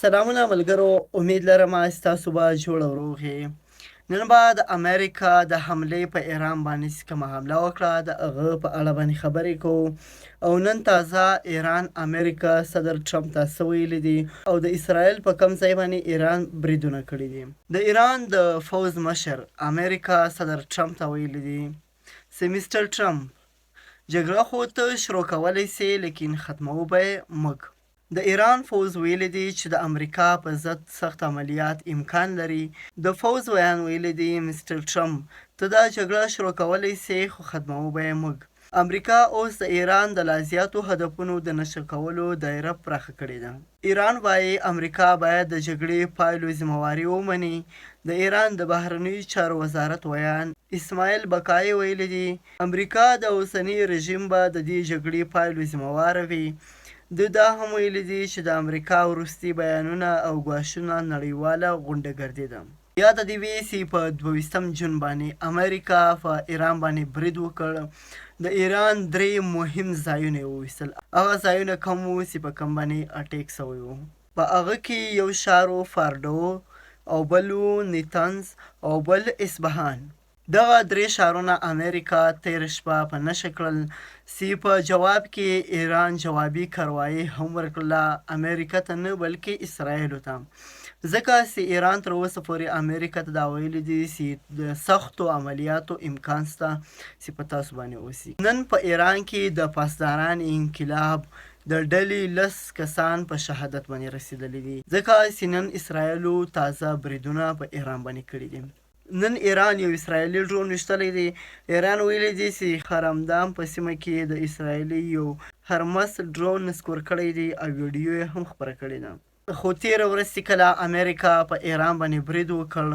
سلامونه ملګرو، امید لرم ستاسو به جوړ او روغ یې. نن به د امریکا د حملې په ایران باندې چې کومه حمله وکړه د هغه په اړه باندې خبرې کوو. او نن تازه ایران امریکا صدر ټرمپ ته څه ویلي دي او د اسرائیل په کوم ځای باندې ایران بریدونه کړي دي. د ایران د فوز مشر امریکا صدر ټرمپ ته ویلي دي چې مستر ټرمپ جګړه خو ته شروع کولی سې لیکن ختموو به یې موږ. د ایران فوز ویلي دي چې د امریکا په ضد سخت عملیات امکان لري. د فوز ویان ویلي دي مستر ټرمپ ته دا جګړه شروع کولی سې خو ختموو به یې موږ. امریکا اوس د ایران د لا زیاتو هدفونو د نشر کولو دایره پراخه کړې ده. ایران وایي امریکا باید د جګړې پایلو ذمهواري ومني. د ایران د بهرنیو چارو وزارت ویان اسماعیل بقایي ویلي دي امریکا د اوسني رژیم به د دې جګړې پایلو ذمهواره وي. دا هم ویلي دي چې د امریکا وروستي بیانونه او ګواښونه نړیواله غونډه ګرځېده. یاد دې وي چې په 22 جون باندې امریکا په ایران باندې برید وکړ. د ایران 3 مهم ځایونه یې وویستل. هغه ځایونه کوم وو چې په کوم باندې اټیک سوی وو. په هغه کې یو ښار و فاردو او بل و نیتنز او بل اصفهان. دغه 3 ښارونه امریکا تېره شپه په نښه کړل چې په جواب کې ایران جوابي کاروایي هم ورکړله امریکا ته نه بلکې اسرائیلو ته، ځکه چې ایران تر اوسه پورې امریکا ته دا ویلي دي چې د سختو عملیاتو امکان شته چې په تاسو باندې وسي. نن په ایران کې د پاسداران انقلاب د ډلې 10 کسان په شهادت باندې رسېدلي دي، ځکه چې نن اسرائیلو تازه بریدونه په ایران باندې کړي دي. نن ایران یو اسرائیلي ډرون ویشتلی دی. ایران ویلی دی چې خرمدان په سیمه کې د اسرائیلي یو هرمس ډرون نسکور کړی دی او ویډیو یې هم خپره کړې ده. خو تېره ورځ چې کله امریکا په ایران باندې برید وکړ،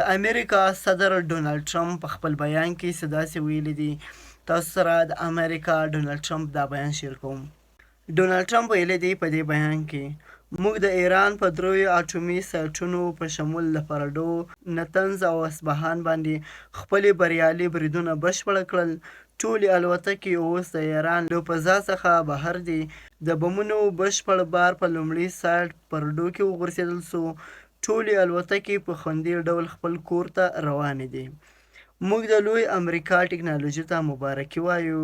د امریکا صدر ډونالډ ټرمپ په خپل بیان کې څه داسې ویلي دي. تاسو سره د امریکا ډونالډ ټرمپ دا بیان شیر کوم. ډونالډ ټرمپ ویلی دی په دې بیان کې موږ د ایران په 3 اټومي سایټونو په شمول د فاردو، نتنز او اصفهان باندې خپلې بریالي بریدونه بشپړه کړل. ټولې الوتکې اوس د ایران له فضا څخه بهر دي. د بمونو بشپړ بار په لومړي سایټ فاردو کې وغورځېدل سو. ټولې الوتکې په خوندي ډول خپل کور ته روانې دي. موږ د لوی امریکا ټکنالوژي ته مبارکي وایو.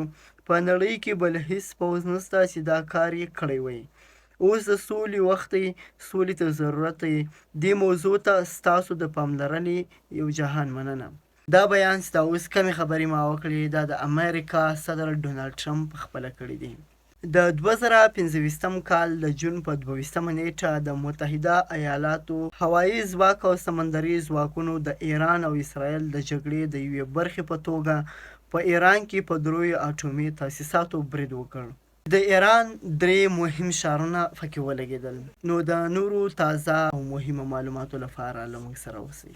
په نړۍ کې بل هیڅ پوځ نشته چې دا کار یې کړی وی. اوس د سولې وخت دی، سولې ته ضرورت دی. دې موضوع ته ستاسو د پاملرنې یو جهان مننه. دا بیان چې دا اوس کمې خبرې ما وکړې دا د امریکا صدر ډونالډ ټرمپ خپله کړې دي. د 2025 کال د جون په 22 نیټه د متحده ایالاتو هوایي ځواک او سمندري ځواکونو د ایران او اسرائیل د جګړې د یوې برخې په توګه په ایران کې په 3 اټومي تاسیساتو برید وکړ. د ایران 3 مهم ښارونه پکې ولګېدل. نو د نورو تازه او مهمو معلوماتو لپاره له موږ سره اوسئ.